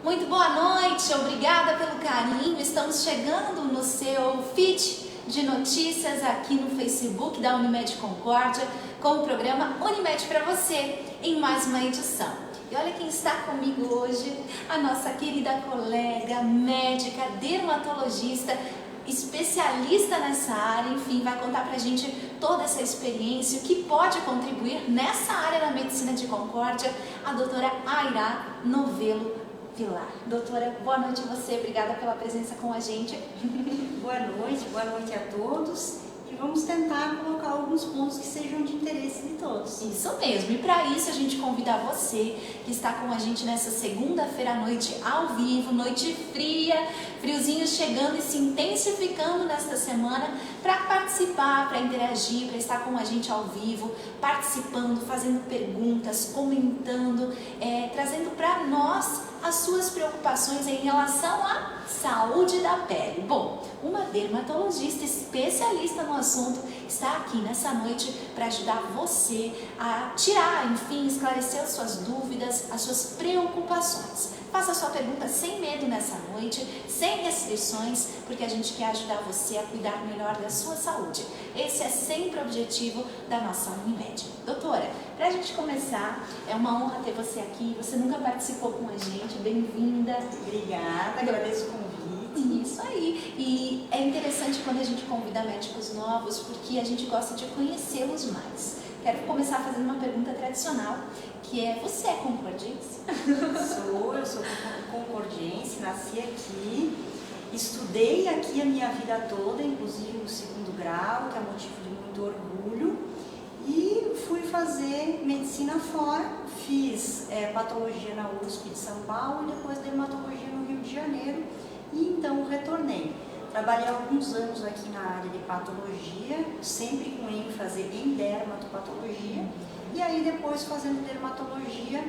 Muito boa noite, obrigada pelo carinho. Estamos chegando no seu feed de notícias aqui no Facebook da Unimed Concórdia com o programa Unimed para você em mais uma edição. E olha quem está comigo hoje, a nossa querida colega, médica, dermatologista, especialista nessa área, enfim, vai contar pra gente toda essa experiência, o que pode contribuir nessa área da medicina de Concórdia, a doutora Aira Novelo Vilar. Doutora, boa noite a você, obrigada pela presença com a gente. Boa noite a todos. E vamos tentar colocar alguns pontos que sejam de interesse de todos. Isso mesmo, e para isso a gente convida você que está com a gente nessa segunda-feira à noite ao vivo, noite fria, friozinho chegando e se intensificando nesta semana, para participar, para interagir, para estar com a gente ao vivo, participando, fazendo perguntas, comentando, trazendo para nós as suas preocupações em relação à saúde da pele. Bom, uma dermatologista especialista no assunto está aqui nessa noite para ajudar você a tirar, enfim, esclarecer as suas dúvidas, as suas preocupações. Faça a sua pergunta sem medo nessa noite, sem restrições, porque a gente quer ajudar você a cuidar melhor da sua saúde. Esse é sempre o objetivo da nossa Unimed. Doutora, para a gente começar, é uma honra ter você aqui. Você nunca participou com a gente, bem-vinda. Obrigada, agradeço o convite. Isso aí. E é interessante quando a gente convida médicos novos, porque a gente gosta de conhecê-los mais. Quero começar fazendo uma pergunta tradicional, que é: você é concordiense? Eu sou concordiense, nasci aqui, estudei aqui a minha vida toda, inclusive no segundo grau, que é motivo de muito orgulho, e fui fazer medicina fora, fiz patologia na USP de São Paulo e depois dermatologia no Rio de Janeiro, e então retornei. Trabalhei alguns anos aqui na área de patologia, sempre com ênfase em dermatopatologia, e aí depois fazendo dermatologia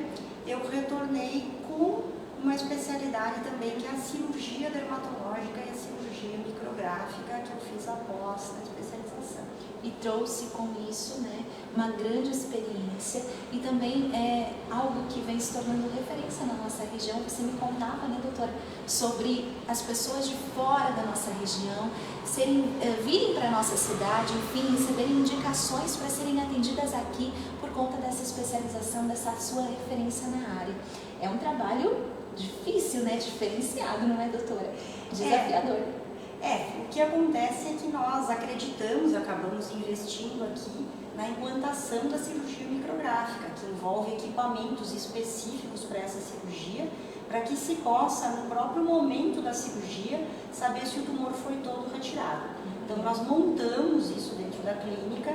eu retornei com uma especialidade também, que é a cirurgia dermatológica e a cirurgia micrográfica, que eu fiz após a especialização. E trouxe com isso, né, uma grande experiência e também é algo que vem se tornando referência na nossa região. Você me contava, né, doutora, sobre as pessoas de fora da nossa região virem para a nossa cidade, enfim, receberem indicações para serem atendidas aqui por conta dessa especialização, dessa sua referência na área. É um trabalho difícil, né, diferenciado, não é, doutora? Desafiador. O que acontece é que nós acabamos investindo aqui na implantação da cirurgia micrográfica, que envolve equipamentos específicos para essa cirurgia, para que se possa, no próprio momento da cirurgia, saber se o tumor foi todo retirado. Então, nós montamos isso dentro da clínica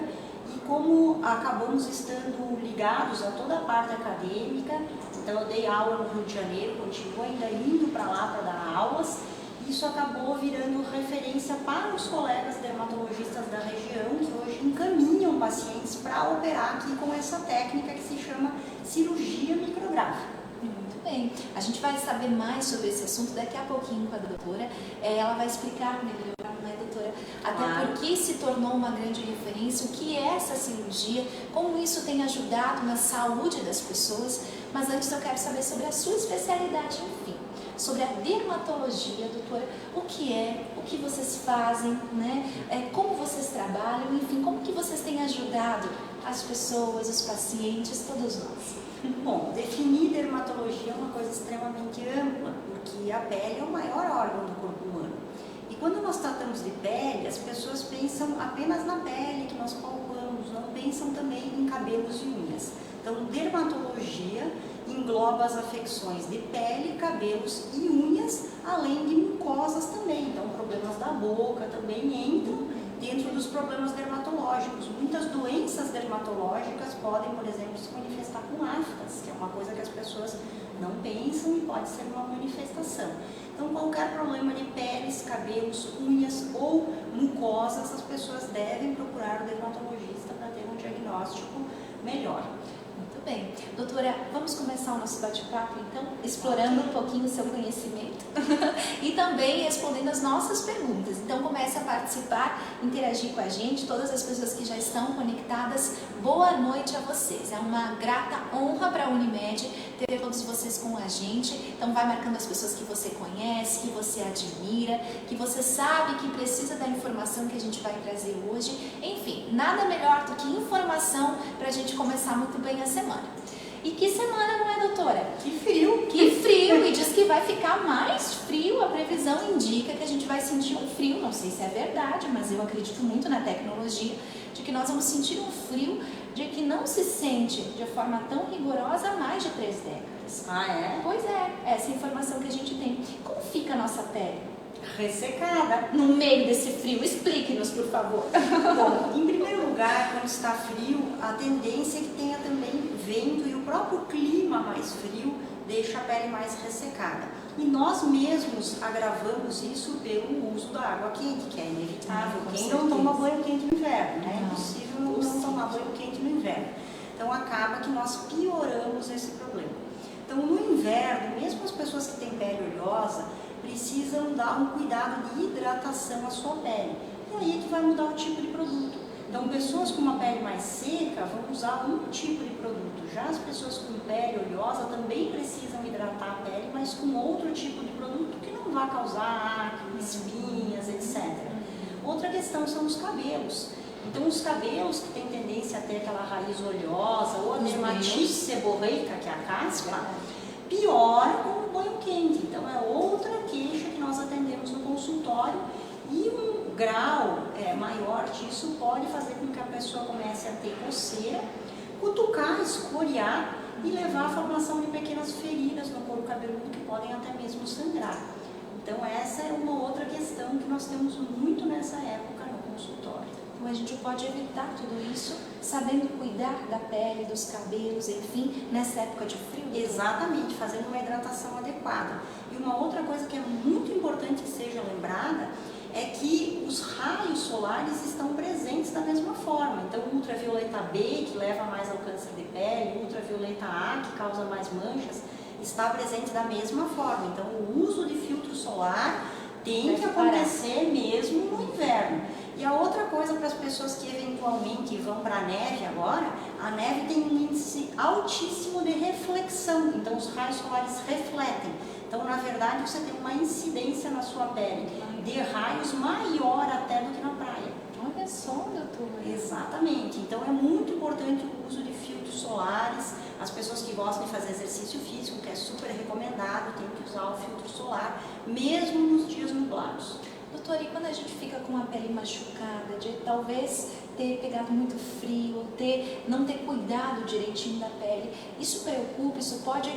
e, como acabamos estando ligados a toda a parte acadêmica, então eu dei aula no Rio de Janeiro, continuo ainda indo para lá para dar aulas. Isso acabou virando referência para os colegas dermatologistas da região, que hoje encaminham pacientes para operar aqui com essa técnica que se chama cirurgia micrográfica. Muito bem. A gente vai saber mais sobre esse assunto daqui a pouquinho com a doutora. Ela vai explicar melhor, né, doutora? Até porque se tornou uma grande referência, o que é essa cirurgia, como isso tem ajudado na saúde das pessoas. Mas antes eu quero saber sobre a sua especialidade, enfim. Sobre a dermatologia, doutora, o que vocês fazem, né? Como vocês trabalham, enfim, como que vocês têm ajudado as pessoas, os pacientes, todos nós? Bom, definir dermatologia é uma coisa extremamente ampla, porque a pele é o maior órgão do corpo humano. E quando nós tratamos de pele, as pessoas pensam apenas na pele que nós palpamos, não pensam também em cabelos e unhas. Então, dermatologia engloba as afecções de pele, cabelos e unhas, além de mucosas também. Então, problemas da boca também entram dentro dos problemas dermatológicos. Muitas doenças dermatológicas podem, por exemplo, se manifestar com aftas, que é uma coisa que as pessoas não pensam e pode ser uma manifestação. Então, qualquer problema de peles, cabelos, unhas ou mucosas, as pessoas devem procurar o dermatologista para ter um diagnóstico melhor. Muito bem. Doutora, vamos começar o nosso bate-papo, então, explorando um pouquinho o seu conhecimento e também respondendo as nossas perguntas. Então, comece a participar, interagir com a gente, todas as pessoas que já estão conectadas, boa noite a vocês. É uma grata honra para a Unimed ter todos vocês com a gente. Então, vai marcando as pessoas que você conhece, que você admira, que você sabe que precisa da informação que a gente vai trazer hoje. Enfim, nada melhor do que informação para a gente começar muito bem a semana. E que semana, não é, doutora? Que frio! Que frio! E diz que vai ficar mais frio. A previsão indica que a gente vai sentir um frio. Não sei se é verdade, mas eu acredito muito na tecnologia de que nós vamos sentir um frio de que não se sente de forma tão rigorosa há mais de 3 décadas. Ah, é? Pois é, essa é a informação que a gente tem. Como fica a nossa pele Ressecada. no meio desse frio? Explique-nos, por favor. Bom, em primeiro lugar, quando está frio, a tendência é que tenha também vento e o próprio clima mais frio deixa a pele mais ressecada. E nós mesmos agravamos isso pelo uso da água quente, que é inevitável. Quem não toma banho quente no inverno, né? É impossível não tomar banho quente no inverno. Então acaba que nós pioramos esse problema. Então no inverno, mesmo as pessoas que têm pele oleosa, precisam dar um cuidado de hidratação à sua pele. E aí é que vai mudar o tipo de produto. Então, pessoas com uma pele mais seca vão usar um tipo de produto. Já as pessoas com pele oleosa também precisam hidratar a pele, mas com outro tipo de produto que não vai causar acne, espinhas, etc. Outra questão são os cabelos. Então, os cabelos que têm tendência a ter aquela raiz oleosa ou a dermatite seborreica, que é a caspa, piora com o banho quente. Então, é outra queixa que nós atendemos no consultório e um grau maior disso pode fazer com que a pessoa comece a ter coceira, cutucar, escoriar e levar à formação de pequenas feridas no couro cabeludo que podem até mesmo sangrar. Então, essa é uma outra questão que nós temos muito nessa época no consultório. Então, a gente pode evitar tudo isso sabendo cuidar da pele, dos cabelos, enfim, nessa época de frio? Exatamente, fazendo uma hidratação adequada. E uma outra coisa que é muito importante que seja lembrada é que os raios solares estão presentes da mesma forma. Então, o ultravioleta B, que leva mais ao câncer de pele, o ultravioleta A, que causa mais manchas, está presente da mesma forma. Então, o uso de filtro solar tem que acontecer mesmo no inverno. E a outra coisa para as pessoas que eventualmente vão para a neve agora, a neve tem um índice altíssimo de reflexão, então os raios solares refletem. Então, na verdade, você tem uma incidência na sua pele de raios maior até do que na praia. Olha só, doutora. Exatamente. Então, é muito importante o uso de filtros solares. As pessoas que gostam de fazer exercício físico, que é super recomendado, tem que usar o filtro solar, mesmo nos dias nublados. Doutora, e quando a gente fica com a pele machucada, de talvez ter pegado muito frio, não ter cuidado direitinho da pele, isso preocupa, isso pode,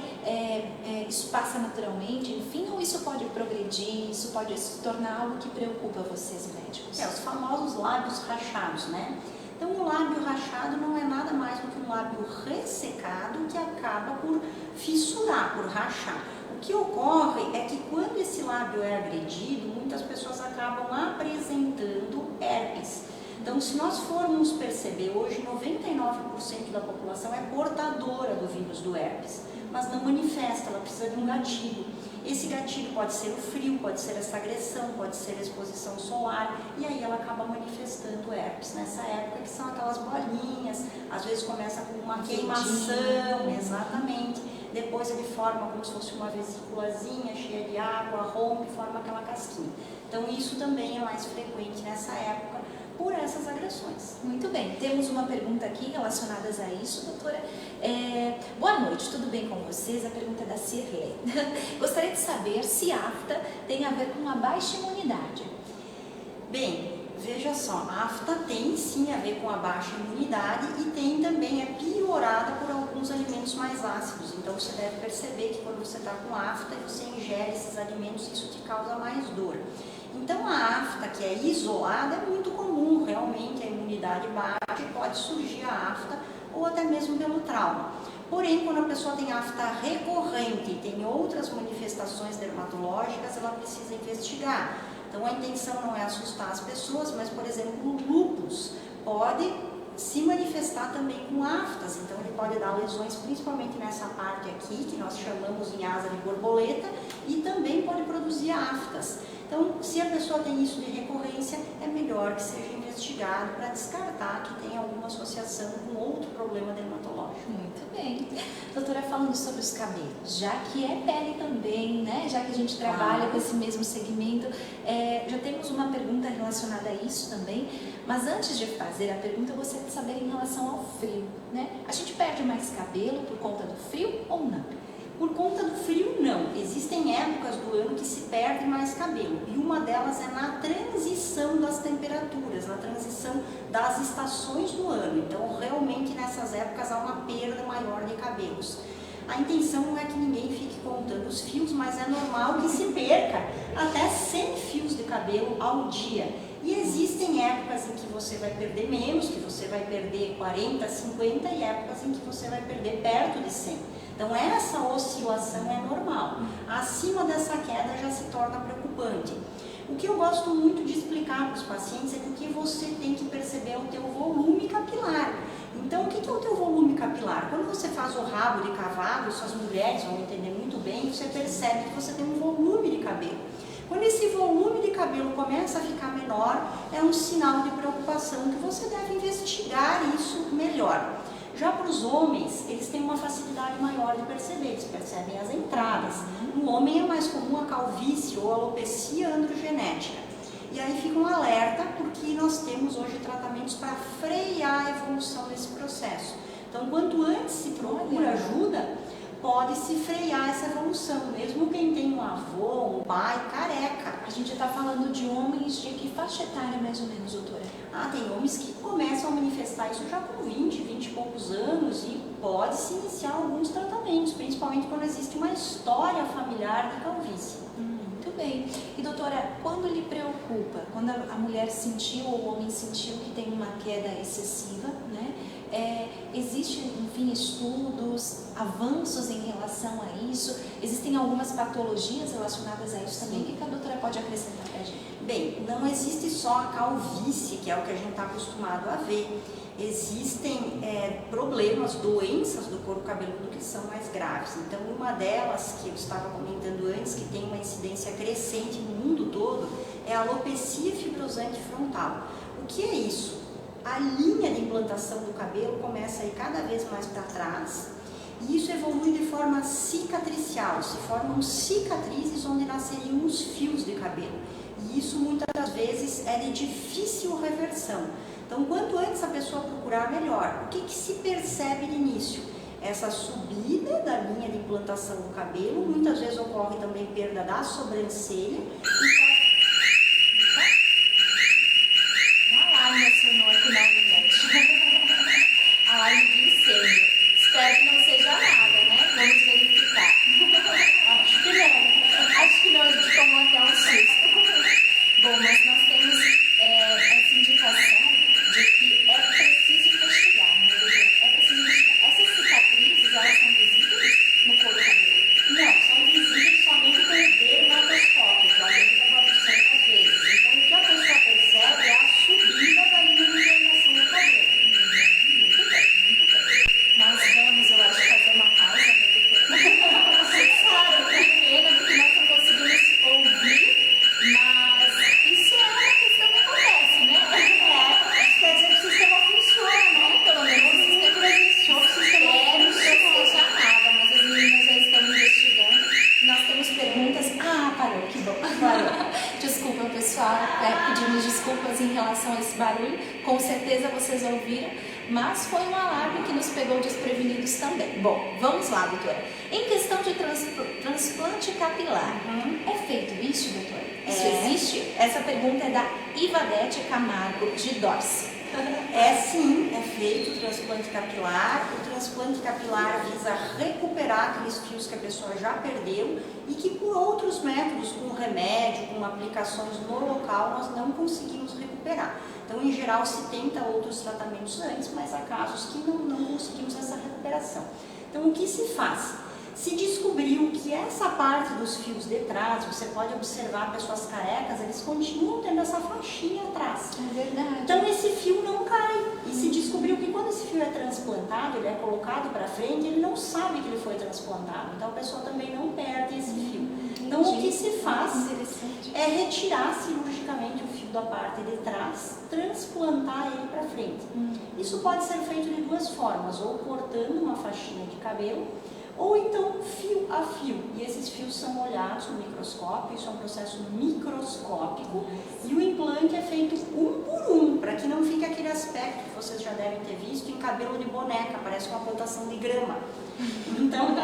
isso passa naturalmente, enfim, ou isso pode progredir, isso pode se tornar algo que preocupa vocês médicos? Os famosos lábios rachados, né? Então, o lábio rachado não é nada mais do que um lábio ressecado que acaba por fissurar, por rachar. O que ocorre é que quando esse lábio é agredido, muitas pessoas acabam apresentando herpes. Então, se nós formos perceber, hoje 99% da população é portadora do vírus do herpes, mas não manifesta, ela precisa de um gatilho. Esse gatilho pode ser o frio, pode ser essa agressão, pode ser a exposição solar, e aí ela acaba manifestando herpes nessa época, que são aquelas bolinhas, às vezes começa com uma queimação, exatamente, depois ele forma como se fosse uma vesículazinha cheia de água, rompe e forma aquela casquinha. Então isso também é mais frequente nessa época, por essas agressões. Muito bem, temos uma pergunta aqui relacionada a isso, doutora. Boa noite, tudo bem com vocês? A pergunta é da Cirlei. Gostaria de saber se afta tem a ver com a baixa imunidade. Bem, veja só, a afta tem sim a ver com a baixa imunidade e tem também, é piorada por alguns alimentos mais ácidos. Então você deve perceber que quando você está com afta e você ingere esses alimentos, isso te causa mais dor. Então a afta que é isolada é muito comum, realmente a imunidade baixa e pode surgir a afta ou até mesmo pelo trauma. Porém, quando a pessoa tem afta recorrente e tem outras manifestações dermatológicas, ela precisa investigar. Então a intenção não é assustar as pessoas, mas por exemplo o lúpus pode se manifestar também com aftas. Então ele pode dar lesões principalmente nessa parte aqui, que nós chamamos em asa de borboleta, e também pode produzir aftas. Então, se a pessoa tem isso de recorrência, é melhor que seja investigado para descartar que tem alguma associação com outro problema dermatológico. Muito bem. Doutora, falando sobre os cabelos, já que é pele também, né? Já que a gente trabalha com esse mesmo segmento, já temos uma pergunta relacionada a isso também, mas antes de fazer a pergunta, eu gostaria de saber em relação ao frio, né? A gente perde mais cabelo por conta do frio ou não? Por conta do frio, não. Existem épocas do ano que se perde mais cabelo, e uma delas é na transição das temperaturas, na transição das estações do ano. Então, realmente, nessas épocas há uma perda maior de cabelos. A intenção não é que ninguém fique contando os fios, mas é normal que se perca até 100 fios de cabelo ao dia. E existem épocas em que você vai perder menos, que você vai perder 40, 50, e épocas em que você vai perder perto de 100. Então essa oscilação é normal. Acima dessa queda já se torna preocupante. O que eu gosto muito de explicar para os pacientes é que o que você tem que perceber é o teu volume capilar. Então, o que é o teu volume capilar? Quando você faz o rabo de cavalo, suas mulheres vão entender muito bem, você percebe que você tem um volume de cabelo. Quando esse volume de cabelo começa a ficar menor, é um sinal de preocupação que você deve investigar isso melhor. Já para os homens, eles têm uma facilidade maior de perceber, eles percebem as entradas. No homem é mais comum a calvície ou a alopecia androgenética. E aí fica um alerta, porque nós temos hoje tratamentos para frear a evolução desse processo. Então, quanto antes se procura ajuda, pode-se frear essa evolução, mesmo quem tem um avô, um pai careca. A gente está falando de homens de que faixa etária mais ou menos, doutora? Tem homens que começam a manifestar isso já com 20 e poucos anos, e pode-se iniciar alguns tratamentos, principalmente quando existe uma história familiar de calvície. Muito bem. E doutora, quando lhe preocupa, quando a mulher sentiu ou o homem sentiu que tem uma queda excessiva, né? Existem, enfim, estudos, avanços em relação a isso? Existem algumas patologias relacionadas a isso também? O que a doutora pode acrescentar para a gente? Bem, não existe só a calvície, que é o que a gente está acostumado a ver. Existem problemas, doenças do couro cabeludo que são mais graves. Então, uma delas, que eu estava comentando antes, que tem uma incidência crescente no mundo todo, é a alopecia fibrosante frontal. O que é isso? A linha de implantação do cabelo começa a ir cada vez mais para trás, e isso evolui de forma cicatricial, se formam cicatrizes onde nasceriam os fios de cabelo, e isso muitas das vezes é de difícil reversão. Então, quanto antes a pessoa procurar, melhor. O que se percebe de início? Essa subida da linha de implantação do cabelo, muitas vezes ocorre também perda da sobrancelha, Acionou aqui na unidade. Alarme de incêndio. Espero que não seja nada, né? Vamos verificar. Acho que não. Acho que não, a gente tomou até um susto. Bom, mas nós temos essa indicação de que é preciso investigar, né, doutora? É preciso investigar. Essas cicatrizes, elas são visíveis no couro cabeludo? Não, são visíveis somente com o dedo macroscópico, a gente está 400 vezes. Então, o que a pessoa percebe é a subida da linha de implantação do cabelo. Muito bem, muito bem. Nós vamos, eu acho, fazer uma pausa, né, doutora? Claro, que pena, porque nós não conseguimos ouvir, mas isso é uma questão que acontece, né? Isso quer dizer que o sistema funciona, né? Pelo menos o sistema existiu, o sistema não seja nada, mas as meninas já estão investigando. Nós temos perguntas. Parou, que bom. Parou. Desculpa, pessoal, pedimos desculpas em relação a esse barulho. Com certeza vocês ouviram, mas foi um alarme que nos pegou desprevenidos também. Bom, vamos lá, doutora. Em questão de transplante capilar, é feito isso, doutora? Isso existe? Essa pergunta é da Ivadete Camargo, de Dorce. Sim, é feito o transplante capilar. O transplante capilar visa recuperar aqueles fios que a pessoa já perdeu e que por outros métodos, com remédio, com aplicações no local, nós não conseguimos recuperar. Então, em geral, se tenta outros tratamentos antes, mas há casos que não conseguimos essa recuperação. Então, o que se faz? Se descobriu que essa parte dos fios de trás, você pode observar pessoas carecas, eles continuam tendo essa faixinha atrás. É verdade. Então esse fio não cai. E se descobriu que quando esse fio é transplantado, ele é colocado para frente, ele não sabe que ele foi transplantado. Então a pessoa também não perde esse fio. Então o que se faz é retirar cirurgicamente o fio da parte de trás, transplantar ele para frente. Isso pode ser feito de duas formas, ou cortando uma faixinha de cabelo, ou então fio a fio. E esses fios são olhados no microscópio, isso é um processo microscópico, e o implante é feito um por um, para que não fique aquele aspecto que vocês já devem ter visto em cabelo de boneca, parece uma plantação de grama. Então,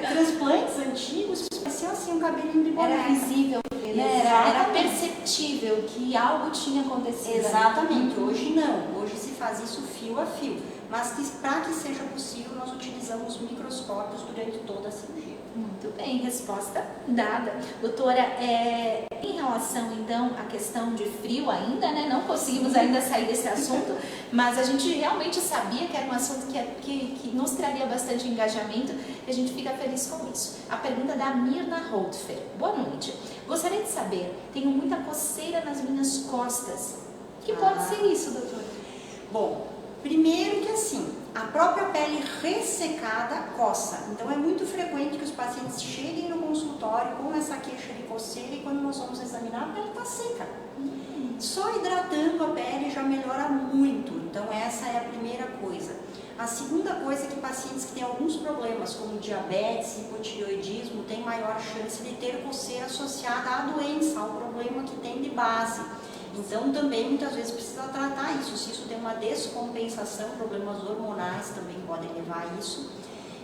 transplantes antigos, parecia assim um cabelinho de boneca. Era visível, né? Era perceptível que algo tinha acontecido. Exatamente, hoje não, hoje se faz isso fio a fio. Mas para que seja possível, nós utilizamos microscópios durante toda a cirurgia. Muito bem, resposta dada. Doutora, em relação então à questão de frio ainda, né? Não conseguimos ainda sair desse assunto, mas a gente realmente sabia que era um assunto que nos traria bastante engajamento e a gente fica feliz com isso. A pergunta da Mirna Holtfer. Boa noite. Gostaria de saber, tenho muita coceira nas minhas costas. O que pode ser isso, doutora? Bom, primeiro que assim, a própria pele ressecada coça. Então é muito frequente que os pacientes cheguem no consultório com essa queixa de coceira e quando nós vamos examinar, a pele está seca. Só hidratando a pele já melhora muito. Então essa é a primeira coisa. A segunda coisa é que pacientes que têm alguns problemas, como diabetes, hipotireoidismo, têm maior chance de ter coceira associada à doença, ao problema que tem de base. Então também muitas vezes precisa tratar isso. Se isso tem uma descompensação, problemas hormonais também podem levar a isso.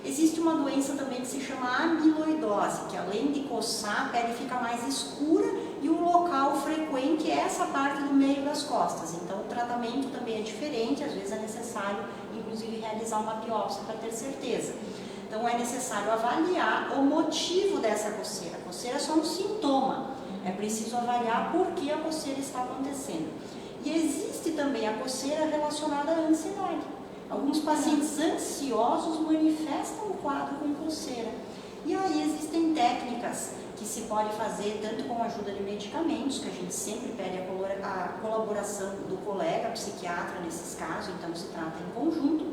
Existe uma doença também que se chama amiloidose, que além de coçar, a pele fica mais escura e o local frequente é essa parte do meio das costas. Então o tratamento também é diferente, às vezes é necessário inclusive realizar uma biópsia para ter certeza. Então é necessário avaliar o motivo dessa coceira. A coceira é só um sintoma. É preciso avaliar por que a coceira está acontecendo. E existe também a coceira relacionada à ansiedade. Alguns pacientes ansiosos manifestam o quadro com coceira. E aí existem técnicas que se pode fazer tanto com a ajuda de medicamentos, que a gente sempre pede a colaboração do colega psiquiatra nesses casos, então se trata em conjunto.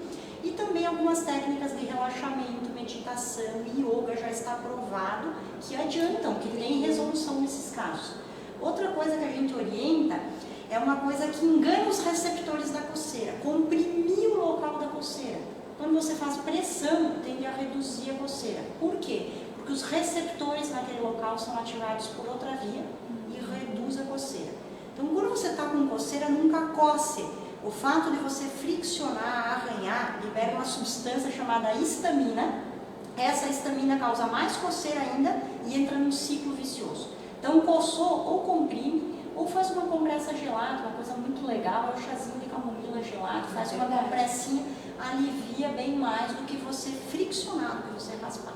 E também algumas técnicas de relaxamento, meditação e yoga já está provado que adiantam, que tem resolução nesses casos. Outra coisa que a gente orienta é uma coisa que engana os receptores da coceira, comprimir o local da coceira. Quando você faz pressão, tende a reduzir a coceira. Por quê? Porque os receptores naquele local são ativados por outra via e reduz a coceira. Então, quando você está com coceira, nunca coce. O fato de você friccionar, arranhar, libera uma substância chamada histamina. Essa histamina causa mais coceira ainda e entra num ciclo vicioso. Então, coçou ou comprime, ou faz uma compressa gelada, uma coisa muito legal, é o chazinho de camomila gelado, faz uma compressinha, alivia bem mais do que você friccionar, do que você raspar.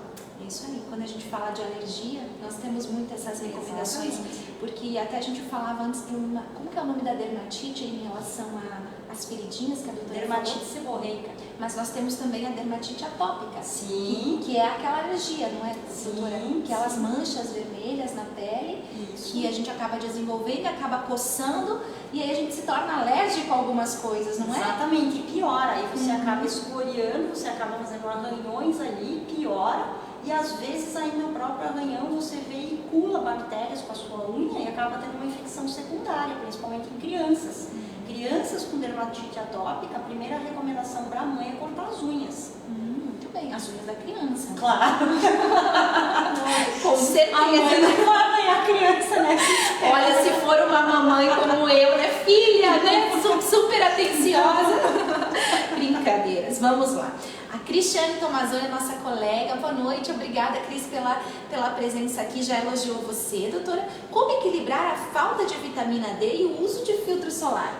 Isso aí, quando a gente fala de alergia, nós temos muitas essas recomendações, porque até a gente falava antes de uma, como que é o nome da dermatite em relação às feridinhas que a doutora dermatite falou? seborreica. Mas nós temos também a dermatite atópica, sim, que é aquela alergia, não é, doutora? Sim, aquelas manchas vermelhas na pele, isso, que a gente acaba desenvolvendo, acaba coçando, e aí a gente se torna alérgico a algumas coisas, não é? Exatamente, e piora, aí você acaba escoriando, você acaba fazendo arranhões ali, piora. E às vezes ainda o próprio arranhão você veicula bactérias com a sua unha e acaba tendo uma infecção secundária, principalmente em crianças. Crianças com dermatite atópica, a primeira recomendação para a mãe é cortar as unhas. Muito bem, as unhas da criança. Claro! Com certeza! A mãe não vai arranhar a criança, né? Olha, se for uma mamãe como eu, né, filha, né, super atenciosa. Brincadeiras, vamos lá. A Cristiane Tomazoni é nossa colega. Boa noite, obrigada, Cris, pela presença aqui. Já elogiou você, doutora. Como equilibrar a falta de vitamina D e o uso de filtro solar?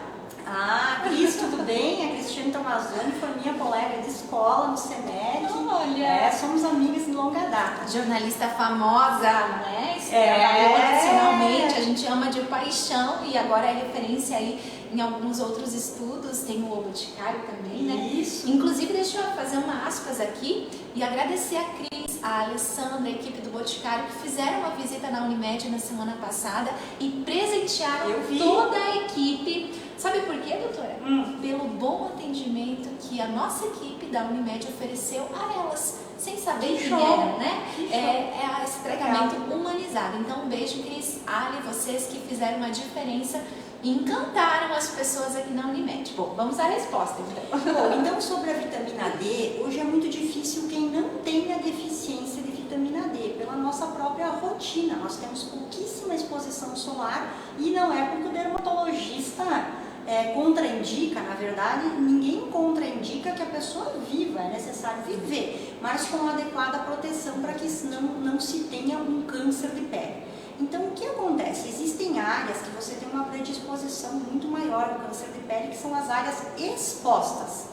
Ah, Cris, tudo bem? A Cristiane Tomazoni foi minha colega de escola no SEMEC. Olha! Somos amigas de longa data. Jornalista famosa, né? Trabalhou profissionalmente, a gente ama de paixão e agora é referência aí em alguns outros estudos, tem o Boticário também, né? Isso. Inclusive, deixa eu fazer uma aspas aqui e agradecer a Cris, a Alessandra, a equipe do Boticário, que fizeram uma visita na Unimed na semana passada e presentearam toda a equipe. Sabe por quê, doutora? Pelo bom atendimento que a nossa equipe da Unimed ofereceu a elas, sem saber quem eram, né? É esse tratamento humanizado. Então, um beijo, Cris, Ali, vocês que fizeram uma diferença e encantaram as pessoas aqui na Unimed. Bom, vamos à resposta, então. Bom, então, sobre a vitamina D, hoje é muito difícil quem não tenha deficiência de vitamina D, pela nossa própria rotina. Nós temos pouquíssima exposição solar e não é porque o dermatologista contraindica, na verdade, ninguém contraindica que a pessoa viva, é necessário viver, mas com adequada proteção para que não se tenha um câncer de pele. Então, o que acontece? Existem áreas que você tem uma predisposição muito maior ao câncer de pele, que são as áreas expostas.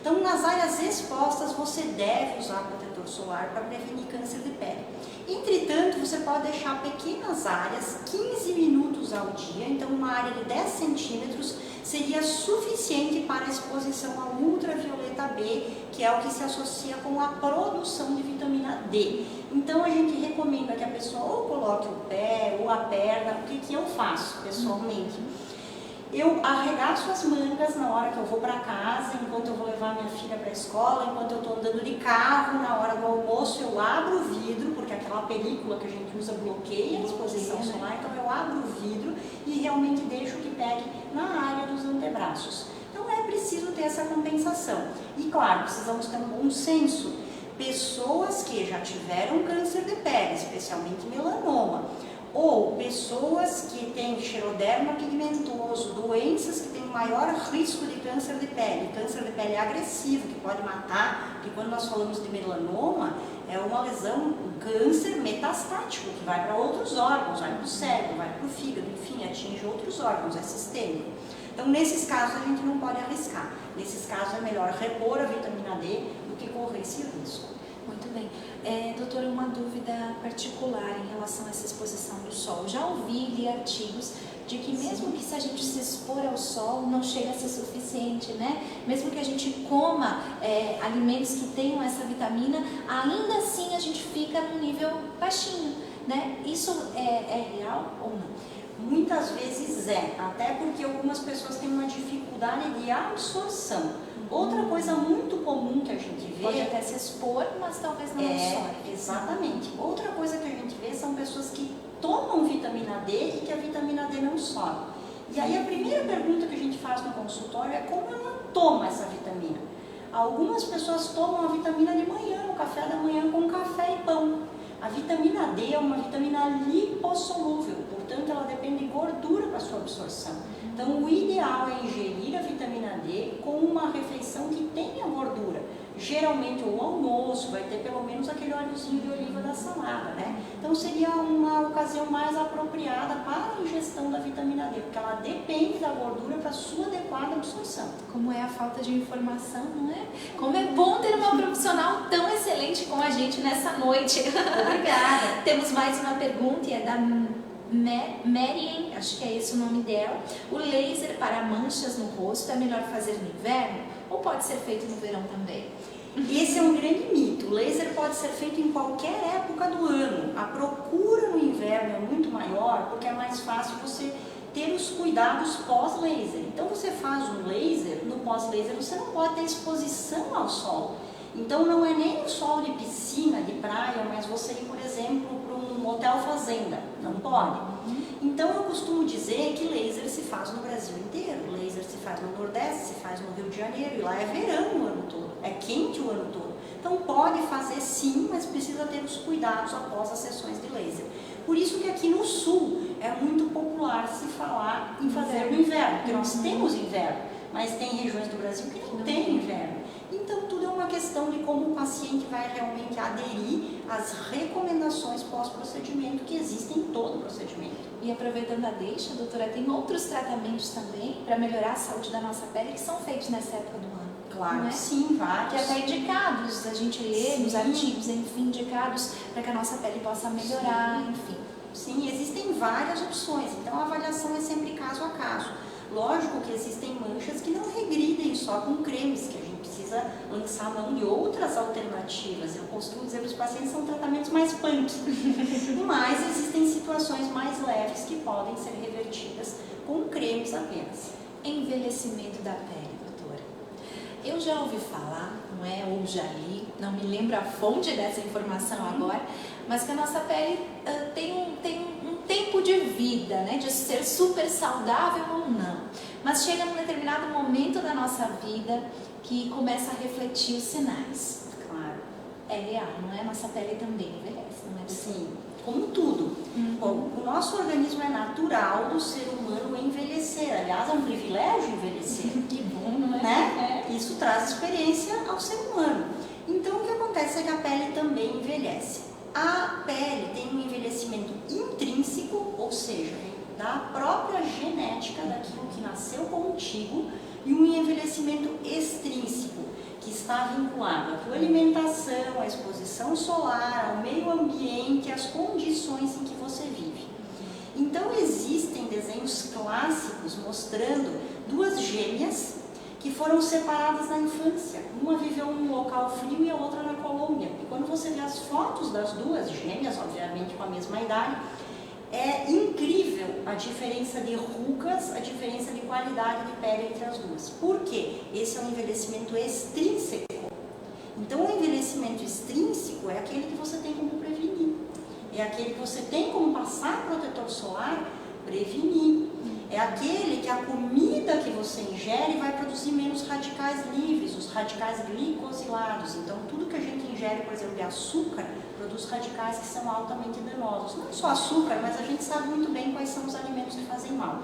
Então, nas áreas expostas, você deve usar protetor solar para prevenir câncer de pele. Entretanto, você pode deixar pequenas áreas, 15 minutos ao dia, então uma área de 10 centímetros seria suficiente para a exposição ao ultravioleta B, que é o que se associa com a produção de vitamina D. Então, a gente recomenda que a pessoa ou coloque o pé ou a perna. O que eu faço pessoalmente? Eu arregaço as mangas na hora que eu vou para casa, enquanto eu vou levar minha filha para a escola, enquanto eu estou andando de carro, na hora do almoço eu abro o vidro, porque aquela película que a gente usa bloqueia a exposição solar, então eu abro o vidro e realmente deixo que pegue na área dos antebraços. Então é preciso ter essa compensação. E claro, precisamos ter um bom senso. Pessoas que já tiveram câncer de pele, especialmente melanoma, ou pessoas que têm xeroderma pigmentoso, doenças que têm maior risco de câncer de pele agressivo, que pode matar, porque quando nós falamos de melanoma, é uma lesão, um câncer metastático, que vai para outros órgãos, vai para o cérebro, vai para o fígado, enfim, atinge outros órgãos, é sistêmico. Então, nesses casos, a gente não pode arriscar. Nesses casos, é melhor repor a vitamina D do que correr esse risco. Muito bem. Doutora, uma dúvida particular em relação a essa exposição do sol. Já ouvi li artigos de que mesmo que se a gente se expor ao sol, não chega a ser suficiente, né? Mesmo que a gente coma alimentos que tenham essa vitamina, ainda assim a gente fica num nível baixinho, né? Isso é real ou não? Muitas vezes até porque algumas pessoas têm uma dificuldade de absorção. Outra coisa muito comum que a gente vê... Pode até se expor, mas talvez não absorve. Exatamente. Outra coisa que a gente vê são pessoas que tomam vitamina D e que a vitamina D não sobe. E aí a primeira pergunta que a gente faz no consultório é como ela toma essa vitamina. Algumas pessoas tomam a vitamina de manhã, no café da manhã, com café e pão. A vitamina D é uma vitamina lipossolúvel, portanto ela depende de gordura para sua absorção. Então o ideal é ingerir a vitamina D com uma refeição que tenha gordura. Geralmente o almoço vai ter pelo menos aquele óleozinho de oliva da salada, né? Então seria uma ocasião mais apropriada para a ingestão da vitamina D, porque ela depende da gordura para sua adequada absorção. Como é a falta de informação, não é? Como é bom ter uma profissional tão excelente com a gente nessa noite. Obrigada. Temos mais uma pergunta e é da Marian, acho que é esse o nome dela. O laser para manchas no rosto é melhor fazer no inverno ou pode ser feito no verão também? Esse é um grande mito. O laser pode ser feito em qualquer época do ano. A procura no inverno é muito maior porque é mais fácil você ter os cuidados pós-laser. Então você faz um laser, no pós-laser você não pode ter exposição ao sol. Então não é nem o sol de piscina, de praia, mas você ir, por exemplo, para um hotel fazenda. Não pode. Então eu costumo dizer que laser se faz no Brasil inteiro. Laser se faz no Nordeste, se faz no Rio de Janeiro, e lá é verão o ano todo, é quente o ano todo. Então pode fazer sim, mas precisa ter os cuidados após as sessões de laser. Por isso que aqui no Sul é muito popular se falar em fazer no inverno, porque nós temos inverno, mas tem regiões do Brasil que não tem inverno. Então tudo é uma questão de como o paciente vai realmente aderir às recomendações pós-procedimento que existem em todo o procedimento. E aproveitando a deixa, doutora, tem outros tratamentos também para melhorar a saúde da nossa pele que são feitos nessa época do ano. Claro, não é? Sim, vários. Que até indicados, a gente lê nos artigos, enfim, indicados para que a nossa pele possa melhorar, enfim. Sim, existem várias opções, então a avaliação é sempre caso a caso. Lógico que existem manchas que não regridem só com cremes, que a gente precisa lançar mão de outras alternativas. Eu costumo dizer para os pacientes, são tratamentos mais punk, mas existem situações mais leves que podem ser revertidas com cremes apenas. Envelhecimento da pele, doutora. Eu já ouvi falar, não é? Ou já li, não me lembro a fonte dessa informação agora, mas que a nossa pele tem um tempo de vida, né? De ser super saudável ou não. Mas chega num determinado momento da nossa vida que começa a refletir os sinais. Claro. É real, não é? Nossa pele também envelhece, não é? Sim, como tudo. Bom, o nosso organismo é natural do ser humano envelhecer. Aliás, é um privilégio envelhecer. Que bom, não é? Né? Isso traz experiência ao ser humano. Então, o que acontece é que a pele também envelhece. A pele tem um envelhecimento intrínseco, ou seja, da própria genética daquilo que nasceu contigo, e um envelhecimento extrínseco, que está vinculado à tua alimentação, à exposição solar, ao meio ambiente, às condições em que você vive. Então existem desenhos clássicos mostrando duas gêmeas que foram separadas na infância. Uma viveu num local frio e a outra na Colômbia. E quando você vê as fotos das duas gêmeas, obviamente com a mesma idade, é incrível a diferença de rugas, a diferença de qualidade de pele entre as duas. Por quê? Esse é um envelhecimento extrínseco. Então, o envelhecimento extrínseco é aquele que você tem como prevenir. É aquele que você tem como passar protetor solar, prevenir. É aquele que a comida que você ingere vai produzir menos radicais livres, os radicais glicosilados. Então, tudo que a gente ingere, por exemplo, de açúcar, produz radicais que são altamente danosos. Não só açúcar, mas a gente sabe muito bem quais são os alimentos que fazem mal.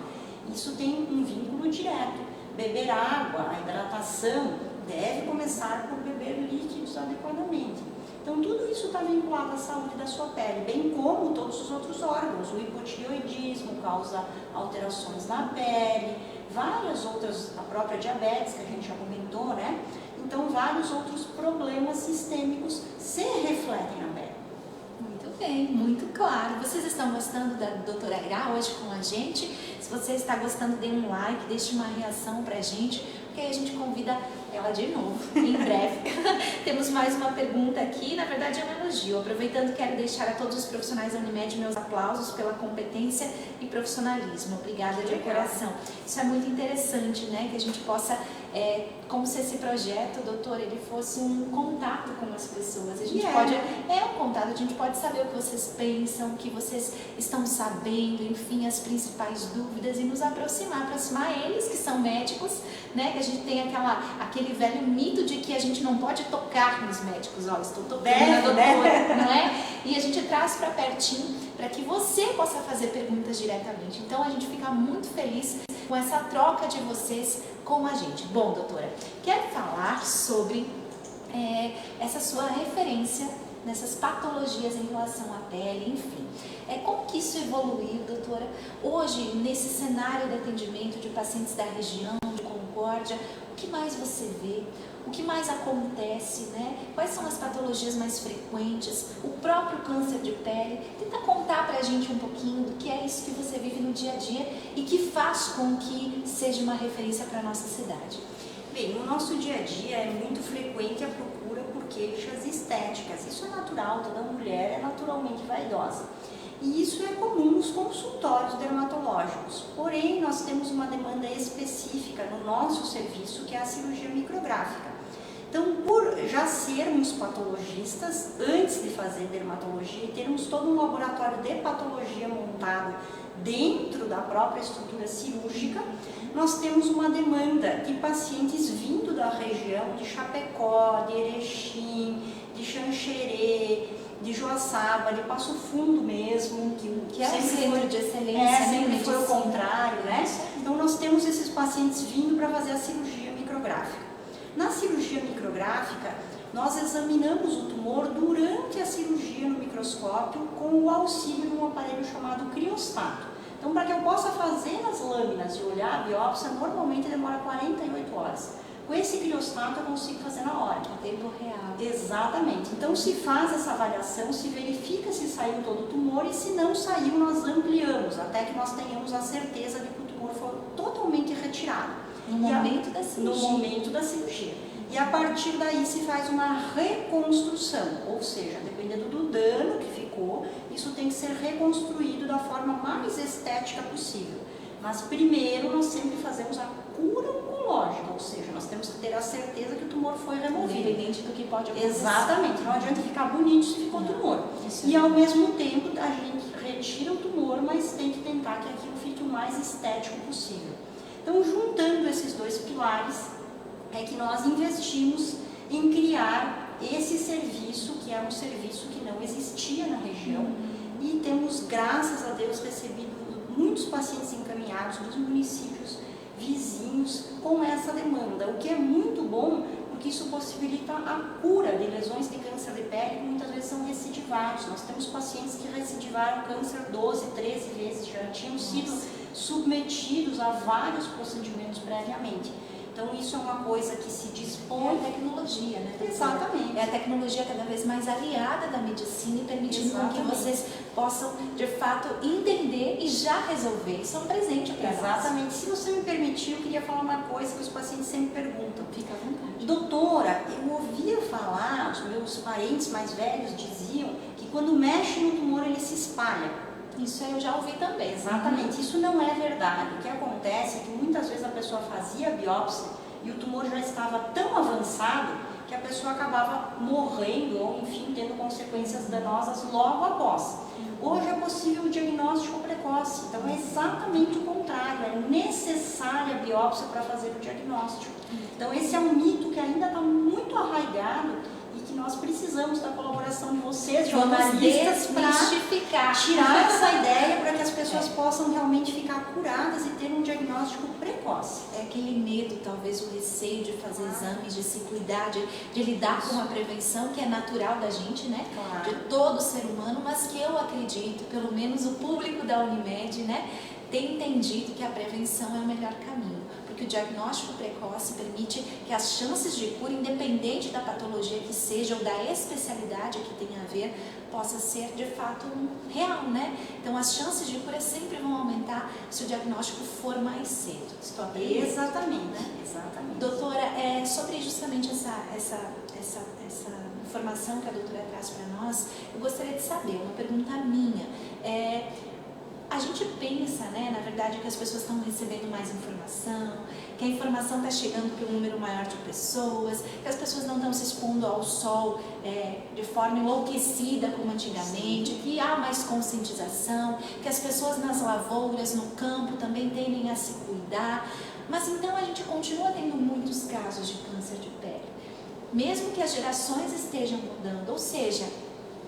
Isso tem um vínculo direto. Beber água, a hidratação, deve começar por beber líquidos adequadamente. Então, tudo isso está vinculado à saúde da sua pele, bem como todos os outros órgãos. O hipotireoidismo causa alterações na pele, várias outras, a própria diabetes, que a gente já comentou, né? Então, vários outros problemas sistêmicos se refletem na pele. Muito bem, muito claro. Vocês estão gostando da doutora Gra hoje com a gente? Se você está gostando, dê um like, deixe uma reação pra gente, porque aí a gente convida ela de novo, em breve. Temos mais uma pergunta aqui, na verdade é um elogio. Aproveitando, quero deixar a todos os profissionais da Unimed meus aplausos pela competência e profissionalismo. Obrigada de coração. Isso é muito interessante, né? Que a gente possa, como se esse projeto, doutor, ele fosse um contato com as pessoas. A gente pode, um contato, a gente pode saber o que vocês pensam, o que vocês estão sabendo, enfim, as principais dúvidas e nos aproximar eles que são médicos, né? Que a gente tem aquele velho mito de que a gente não pode tocar nos médicos. Ó, estou tocando na doutora, não é? E a gente traz para pertinho para que você possa fazer perguntas diretamente. Então a gente fica muito feliz com essa troca de vocês com a gente. Bom, doutora, quero falar sobre essa sua referência nessas patologias em relação à pele, enfim. Como que isso evoluiu, doutora? Hoje, nesse cenário de atendimento de pacientes da região, de Concórdia, o que mais você vê? O que mais acontece, né? Quais são as patologias mais frequentes? O próprio câncer de pele? Tenta contar pra gente um pouquinho do que é isso que você vive no dia a dia e que faz com que seja uma referência para a nossa cidade. Bem, no nosso dia a dia é muito frequente a procura por queixas estéticas. Isso é natural, toda mulher é naturalmente vaidosa. E isso é comum nos consultórios dermatológicos. Porém, nós temos uma demanda específica no nosso serviço, que é a cirurgia micrográfica. Então, por já sermos patologistas, antes de fazer dermatologia, e termos todo um laboratório de patologia montado dentro da própria estrutura cirúrgica, nós temos uma demanda de pacientes vindo da região de Chapecó, de Erechim, de Xanxerê, de Joaçaba, de Passo Fundo mesmo, que é um centro de excelência, sempre foi o contrário, né? Então nós temos esses pacientes vindo para fazer a cirurgia micrográfica. Na cirurgia micrográfica, nós examinamos o tumor durante a cirurgia no microscópio com o auxílio de um aparelho chamado criostato. Então, para que eu possa fazer as lâminas e olhar a biópsia, normalmente demora 48 horas. Com esse criostato eu consigo fazer na hora. A tempo real. Exatamente. Então se faz essa avaliação, se verifica se saiu todo o tumor e se não saiu nós ampliamos, até que nós tenhamos a certeza de que o tumor tumor foi totalmente retirado. No momento da cirurgia. No momento da cirurgia. E a partir daí se faz uma reconstrução, ou seja, dependendo do dano que ficou, isso tem que ser reconstruído da forma mais estética possível. Mas primeiro nós sempre fazemos a cura oncológica, ou seja, nós temos que ter a certeza que o tumor foi removido. Independente do que pode acontecer. Exatamente, não adianta ficar bonito se ficou tumor. E ao mesmo tempo a gente retira o tumor, mas tem que tentar que aquilo fique o mais estético possível. Então, juntando esses dois pilares, é que nós investimos em criar esse serviço, que é um serviço que não existia na região, e temos, graças a Deus, recebido muitos pacientes encaminhados dos municípios vizinhos com essa demanda, o que é muito bom, porque isso possibilita a cura de lesões de câncer de pele que muitas vezes são recidivados. Nós temos pacientes que recidivaram câncer 12, 13 vezes, já tinham sido submetidos a vários procedimentos previamente. Então, isso é uma coisa que se dispõe... É a tecnologia, né? Exatamente. É a tecnologia cada vez mais aliada da medicina e permitindo com que vocês possam, de fato, entender e já resolver. Isso é um presente para nós. Exatamente. Se você me permitir, eu queria falar uma coisa que os pacientes sempre perguntam. Fica à vontade. Doutora, eu ouvia falar, os meus parentes mais velhos diziam que quando mexe no tumor ele se espalha. Isso eu já ouvi também. Exatamente, isso não é verdade. O que acontece é que muitas vezes a pessoa fazia a biópsia e o tumor já estava tão avançado que a pessoa acabava morrendo ou, enfim, tendo consequências danosas logo após. Hoje é possível o diagnóstico precoce, então é exatamente o contrário, é necessária a biópsia para fazer o diagnóstico. Então esse é um mito que ainda está muito arraigado e que nós precisamos da colaboração de vocês, jornalistas, para tirar essa ideia para que as pessoas possam realmente ficar curadas e ter um diagnóstico precoce. É aquele medo, talvez o receio de fazer exames, de se cuidar, de lidar com a prevenção, que é natural da gente, né? Claro. De todo ser humano, mas que eu acredito, pelo menos o público da Unimed, né, tem entendido que a prevenção é o melhor caminho. Porque o diagnóstico precoce permite que as chances de cura, independente da patologia que seja ou da especialidade que tenha a ver, possa ser de fato real, né? Então as chances de cura sempre vão aumentar se o diagnóstico for mais cedo. Estou aprendendo. Exatamente, né? Exatamente. Doutora, sobre justamente essa informação que a doutora traz para nós, eu gostaria de saber, uma pergunta minha. A gente pensa, né, na verdade, que as pessoas estão recebendo mais informação, que a informação está chegando para um número maior de pessoas, que as pessoas não estão se expondo ao sol de forma enlouquecida como antigamente, que há mais conscientização, que as pessoas nas lavouras, no campo, também tendem a se cuidar. Mas então a gente continua tendo muitos casos de câncer de pele, mesmo que as gerações estejam mudando, ou seja,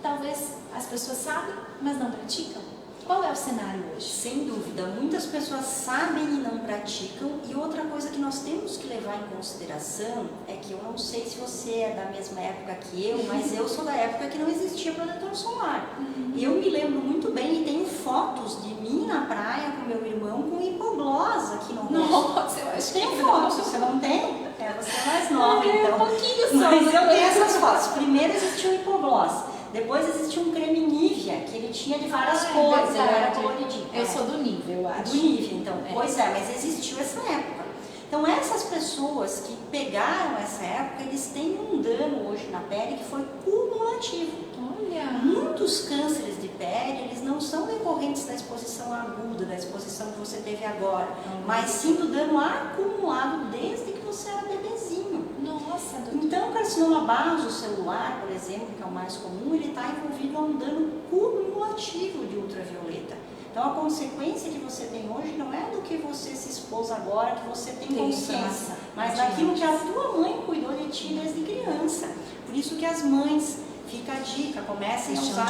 talvez as pessoas sabem, mas não praticam. Qual é o cenário hoje? Sem dúvida, muitas pessoas sabem e não praticam, e outra coisa que nós temos que levar em consideração é que eu não sei se você é da mesma época que eu, mas eu sou da época que não existia protetor solar. Eu me lembro muito bem e tenho fotos de mim na praia com meu irmão com hipoglós aqui no rosto. Nossa, eu acho que tem fotos, você não tem? Você é mais nova, então. Um pouquinho só. Mas eu tenho essas fotos. Primeiro existia o hipoglós. Depois existia um creme Nivea, que ele tinha de várias cores, ele era coloridinho. Eu sou do Nivea, eu acho. Do Nivea, então. Pois é, mas existiu essa época. Então, essas pessoas que pegaram essa época, eles têm um dano hoje na pele que foi cumulativo. Olha! Muitos cânceres de pele, eles não são decorrentes da exposição aguda, da exposição que você teve agora, mas sim do dano acumulado desde que você era bebezinho. Nossa, doutora. Então, o carcinoma basocelular, por exemplo, que é o mais comum, ele está envolvido a um dano cumulativo de ultravioleta. Então, a consequência que você tem hoje não é do que você se expôs agora, que você tem consciência, mas daquilo que a tua mãe cuidou de ti desde criança. Por isso que as mães, fica a dica, comecem a usar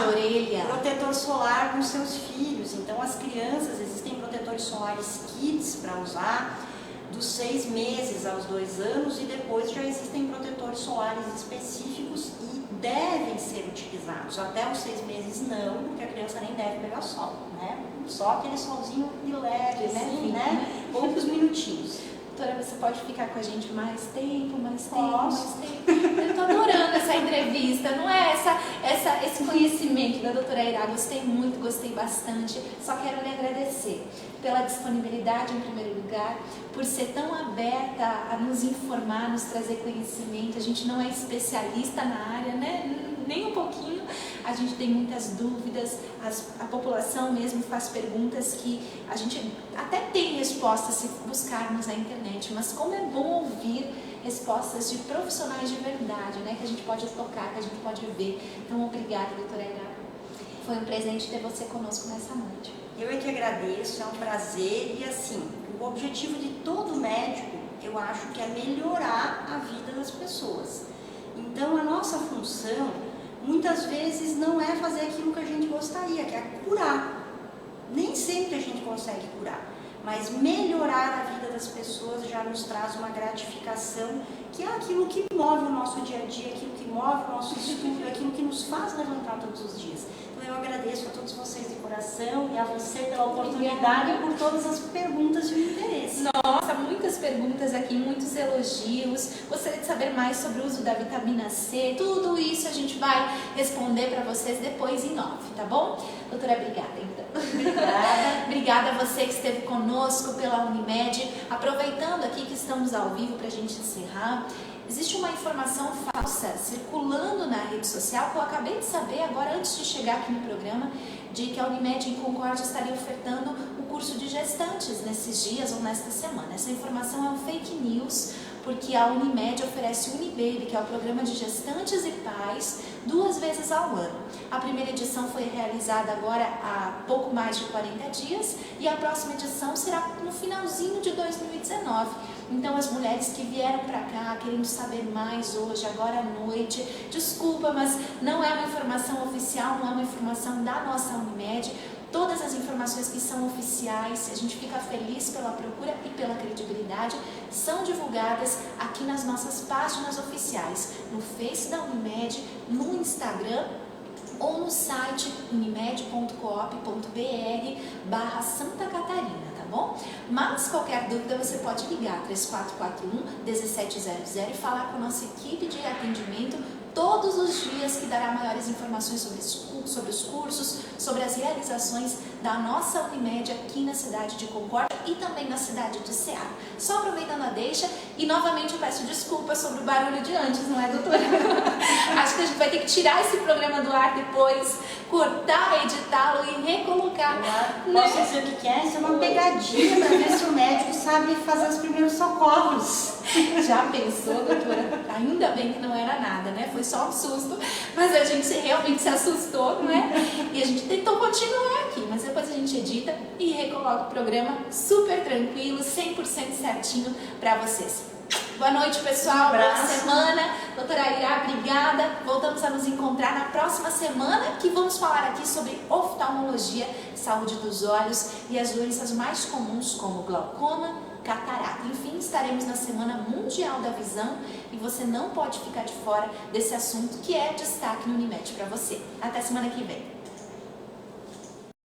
protetor solar com seus filhos. Então, as crianças, existem protetores solares kids para usar, dos 6 meses aos 2 anos, e depois já existem protetores solares específicos e devem ser utilizados. Até os 6 meses não, porque a criança nem deve pegar sol, né? Só aquele solzinho de leve, né? Poucos minutinhos. doutora, você pode ficar com a gente mais tempo, mais tempo, Posso? mais tempo. Eu tô adorando essa entrevista, não é esse conhecimento da doutora Airá. Gostei muito, gostei bastante. Só quero lhe agradecer pela disponibilidade em primeiro lugar, por ser tão aberta a nos informar, nos trazer conhecimento. A gente não é especialista na área, né? Nem um pouquinho. A gente tem muitas dúvidas, a população mesmo faz perguntas que a gente até tem respostas se buscarmos na internet, mas como é bom ouvir respostas de profissionais de verdade, né? Que a gente pode tocar, que a gente pode ver. Então, obrigada, doutora Airá. Foi um presente ter você conosco nessa noite. Eu é que agradeço, é um prazer. E assim, o objetivo de todo médico, eu acho que é melhorar a vida das pessoas. Então, a nossa função, muitas vezes, não é fazer aquilo que a gente gostaria, que é curar. Nem sempre a gente consegue curar, mas melhorar a vida das pessoas já nos traz uma gratificação, que é aquilo que move o nosso dia a dia, aquilo que move o nosso estudo, aquilo que nos faz levantar todos os dias. Então eu agradeço a todos vocês de coração e a você pela oportunidade e por todas as perguntas de interesse. Nossa, muitas perguntas aqui, muitos elogios. Gostaria de saber mais sobre o uso da vitamina C. Tudo isso a gente vai responder para vocês depois em off, tá bom? Doutora, obrigada então. Obrigada. Obrigada a você que esteve conosco pela Unimed. Aproveitando aqui que estamos ao vivo para a gente encerrar, existe uma informação falsa circulando na rede social que eu acabei de saber agora antes de chegar aqui no programa, de que a Unimed em Concórdia estaria ofertando o curso de gestantes nesses dias ou nesta semana. Essa informação é um fake news, porque a Unimed oferece o Unibaby, que é o programa de gestantes e pais, 2 vezes ao ano. A primeira edição foi realizada agora há pouco mais de 40 dias e a próxima edição será no finalzinho de 2019. Então as mulheres que vieram para cá querendo saber mais hoje, agora à noite, desculpa, mas não é uma informação oficial, não é uma informação da nossa Unimed. Todas as informações que são oficiais, a gente fica feliz pela procura e pela credibilidade, são divulgadas aqui nas nossas páginas oficiais, no Face da Unimed, no Instagram ou no site unimed.coop.br/Santa Catarina, tá bom? Mas qualquer dúvida você pode ligar 3441-1700 e falar com a nossa equipe de atendimento todos os dias, que dará maiores informações sobre os cursos, sobre as realizações da nossa Unimed aqui na cidade de Concórdia e também na cidade de Ceará. Só aproveitando a deixa, e novamente eu peço desculpas sobre o barulho de antes, não é, doutora? Acho que a gente vai ter que tirar esse programa do ar depois, cortar, editá-lo e recolocar. Posso dizer o que é? Isso é uma pegadinha para ver se o médico sabe fazer os primeiros socorros. Já pensou, doutora? Ainda bem que não era nada, né? Foi só um susto, mas a gente realmente se assustou, não é? E a gente tentou continuar aqui, mas depois a gente edita e recoloca o programa super tranquilo, 100% certinho para vocês. Boa noite, pessoal. Boa semana. Doutora Airá, obrigada. Voltamos a nos encontrar na próxima semana, que vamos falar aqui sobre oftalmologia, saúde dos olhos e as doenças mais comuns como glaucoma, catarata. Enfim, estaremos na Semana Mundial da Visão e você não pode ficar de fora desse assunto que é destaque no Unimed para você. Até semana que vem.